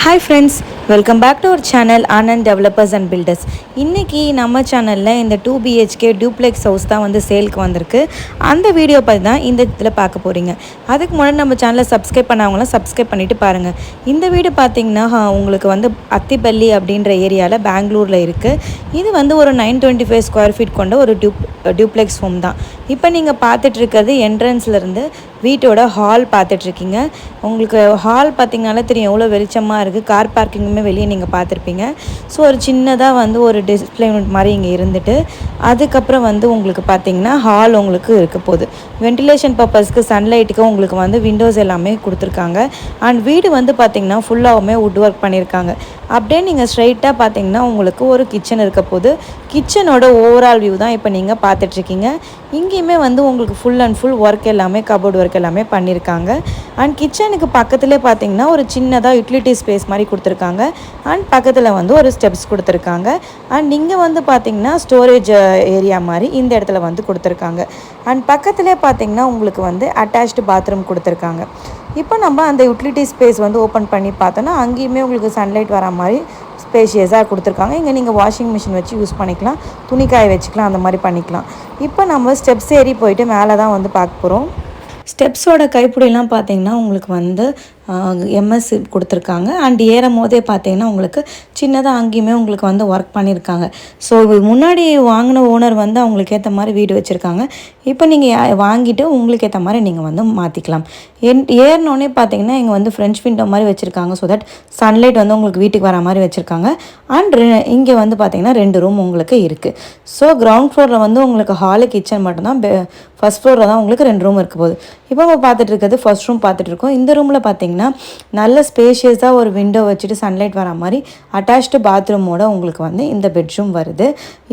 Hi friends, welcome back to our channel Anand Developers and Builders. இன்னைக்கு நம்ம சேனல்ல இந்த 2 BHK டூப்ளெக்ஸ் ஹவுஸ் தான் வந்து சேல்க்கு வந்திருக்கு. அந்த வீடியோ பத்தி தான் இந்த இடத்துல பார்க்க போறீங்க. அதுக்கு முன்னாடி நம்ம சேனலை சப்ஸ்கிரைப் பண்ணவங்க சப்ஸ்கிரைப் பண்ணிட்டு பாருங்க. இந்த வீடு பாத்தீங்கன்னா உங்களுக்கு வந்து அத்திப்பள்ளி அப்படின்ற ஏரியால பெங்களூர்ல இருக்கு. இது வந்து ஒரு 925 ஸ்கொயர் ஃபீட் கொண்ட ஒரு டூப்ளெக்ஸ் ஹோம் தான். இப்போ நீங்க பார்த்துட்டு இருக்கிறது என்ட்ரன்ஸ்ல இருந்து வீட்டோட ஹால் பார்த்துட்டு இருக்கீங்க. உங்களுக்கு ஹால் பார்த்தீங்கனாலே தெரியும் எவ்வளோ வெளிச்சமாக இருக்குது. கார் பார்க்கிங்குமே வெளியே நீங்கள் பார்த்துருப்பீங்க. ஸோ ஒரு சின்னதாக வந்து ஒரு டிஸ்பிளே யூனிட் மாதிரி இங்கே இருந்துட்டு அதுக்கப்புறம் வந்து உங்களுக்கு பார்த்தீங்கன்னா ஹால் உங்களுக்கு இருக்க போகுது. வென்டிலேஷன் பர்பஸ்க்கு சன்லைட்டுக்கு உங்களுக்கு வந்து விண்டோஸ் எல்லாமே கொடுத்துருக்காங்க. அண்ட் வீடு வந்து பார்த்திங்கன்னா ஃபுல்லாகவுமே வுட் ஒர்க் பண்ணியிருக்காங்க. அப்படியே நீங்கள் ஸ்ட்ரைட்டாக பார்த்தீங்கன்னா உங்களுக்கு ஒரு கிச்சன் இருக்க போகுது. கிச்சனோட ஓவரால் வியூ தான் இப்போ நீங்கள் பார்த்துட்ருக்கீங்க. இங்கேயுமே வந்து உங்களுக்கு ஃபுல் அண்ட் ஃபுல் ஒர்க் எல்லாமே கபோர்ட் ஒர்க் எல்லாமே பண்ணியிருக்காங்க. அண்ட் கிச்சனுக்கு பக்கத்துலேயே பார்த்தீங்கன்னா ஒரு சின்னதாக யூட்டிலிட்டி ஸ்பேஸ் மாதிரி கொடுத்துருக்காங்க. அண்ட் பக்கத்தில் வந்து ஒரு ஸ்டெப்ஸ் கொடுத்துருக்காங்க. அண்ட் இங்கே வந்து பார்த்திங்கன்னா ஸ்டோரேஜ் ஏரியா மாதிரி இந்த இடத்துல வந்து கொடுத்துருக்காங்க. அண்ட் பக்கத்துலேயே பார்த்தீங்கன்னா உங்களுக்கு வந்து அட்டாச்டு பாத்ரூம் கொடுத்துருக்காங்க. இப்போ நம்ம அந்த யூட்டிலிட்டி ஸ்பேஸ் வந்து ஓப்பன் பண்ணி பார்த்தோன்னா அங்கேயுமே உங்களுக்கு சன்லைட் வர மாதிரி ஸ்பேஷியஸாக கொடுத்துருக்காங்க. இங்கே நீங்கள் வாஷிங் மிஷின் வச்சு யூஸ் பண்ணிக்கலாம், துணிக்காய வச்சுக்கலாம், அந்த மாதிரி பண்ணிக்கலாம். இப்போ நம்ம ஸ்டெப்ஸ் ஏறி போயிட்டு மேலே தான் வந்து பார்க்க போகிறோம். ஸ்டெப்ஸோட கைப்பிடிலாம் பார்த்தீங்கன்னா உங்களுக்கு வந்து எம்எஸ் கொடுத்துருக்காங்க. அண்ட் ஏறும் போதே பார்த்தீங்கன்னா உங்களுக்கு சின்னதாக அங்கேயுமே உங்களுக்கு வந்து ஒர்க் பண்ணியிருக்காங்க. ஸோ முன்னாடி வாங்கின ஓனர் வந்து அவங்களுக்கு ஏற்ற மாதிரி வீடு வச்சுருக்காங்க. இப்போ நீங்கள் வாங்கிட்டு உங்களுக்கு ஏற்ற மாதிரி நீங்கள் வந்து மாற்றிக்கலாம். ஏறினோடனே பார்த்தீங்கன்னா இங்கே வந்து ஃப்ரெஞ்ச் விண்டோ மாதிரி வச்சுருக்காங்க. ஸோ தட் சன்லைட் வந்து உங்களுக்கு வீட்டுக்கு வர மாதிரி வச்சுருக்காங்க. அண்ட் இங்கே வந்து பார்த்தீங்கன்னா 2 ரூம் உங்களுக்கு இருக்குது. ஸோ கிரவுண்ட் ஃப்ளோரில் வந்து உங்களுக்கு ஹாலு கிச்சன் மட்டும்தான். ஃபஸ்ட் ஃப்ளோரில் தான் உங்களுக்கு 2 ரூம் இருக்க போகுது. இப்போ நம்ம பார்த்துட்டு இருக்கிறது ஃபர்ஸ்ட் ரூம் பார்த்துட்டு இருக்கோம். இந்த ரூமில் பார்த்தீங்கன்னா நல்ல ஸ்பேஷியஸாக ஒரு விண்டோ வச்சுட்டு சன்லைட் வர மாதிரி அட்டாச்டு பாத்ரூமோட உங்களுக்கு வந்து இந்த பெட்ரூம் வருது.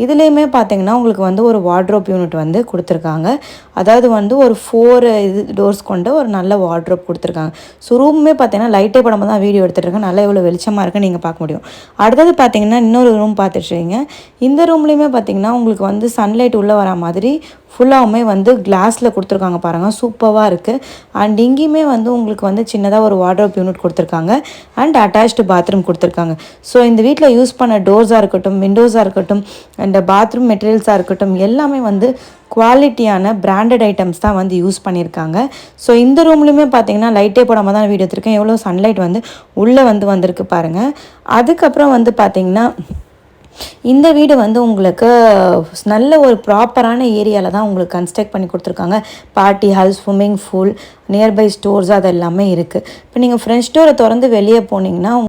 இதுலேயுமே பார்த்தீங்கன்னா உங்களுக்கு வந்து ஒரு வார்ட்ரோப் யூனிட் வந்து கொடுத்துருக்காங்க. அதாவது வந்து ஒரு 4 டோர்ஸ் கொண்ட ஒரு நல்ல வார்ட்ரோப் கொடுத்துருக்காங்க. ஸோ ரூமுமே பார்த்தீங்கன்னா லைட்டே படமாக தான் வீடியோ எடுத்துகிட்டு நல்லா எவ்வளோ வெளிச்சமாக இருக்குன்னு நீங்கள் பார்க்க முடியும். அடுத்தது பார்த்தீங்கன்னா இன்னொரு ரூம் பார்த்துட்ருக்கீங்க. இந்த ரூம்லேயுமே பார்த்தீங்கன்னா உங்களுக்கு வந்து சன்லைட் உள்ளே வர மாதிரி ஃபுல்லாகவுமே வந்து கிளாஸில் கொடுத்துருக்காங்க பாருங்கள், சூப்பராக இருக்குது. அண்ட் இங்கேயுமே வந்து உங்களுக்கு வந்து சின்னதாக ஒரு வார்ட்ரோப் யூனிட் கொடுத்துருக்காங்க. அண்ட் அட்டாச்டு பாத்ரூம் கொடுத்துருக்காங்க. ஸோ இந்த வீட்டில் யூஸ் பண்ண டோர்ஸாக இருக்கட்டும், விண்டோஸாக இருக்கட்டும், அண்ட் பாத்ரூம் மெட்டீரியல்ஸாக இருக்கட்டும் எல்லாமே வந்து குவாலிட்டியான பிராண்டட் ஐட்டம்ஸ் தான் வந்து யூஸ் பண்ணியிருக்காங்க. ஸோ இந்த ரூம்லேயுமே பார்த்தீங்கன்னா லைட்டே போடாமல் தான் வீடியோ எடுத்திருக்கேன். எவ்வளோ சன்லைட் வந்து உள்ளே வந்திருக்கு பாருங்கள். அதுக்கப்புறம் வந்து பார்த்திங்கன்னா இந்த வீடு வந்து உங்களுக்கு நல்ல ஒரு ப்ராப்பரான ஏரியாவில் தான் உங்களுக்கு கன்ஸ்ட்ரக்ட் பண்ணி கொடுத்துருக்காங்க. Party hall, swimming pool, nearby stores அது எல்லாமே இருக்குது. இப்போ நீங்கள் ஃப்ரெண்ட் ஸ்டோரை திறந்து வெளியே போனீங்கன்னா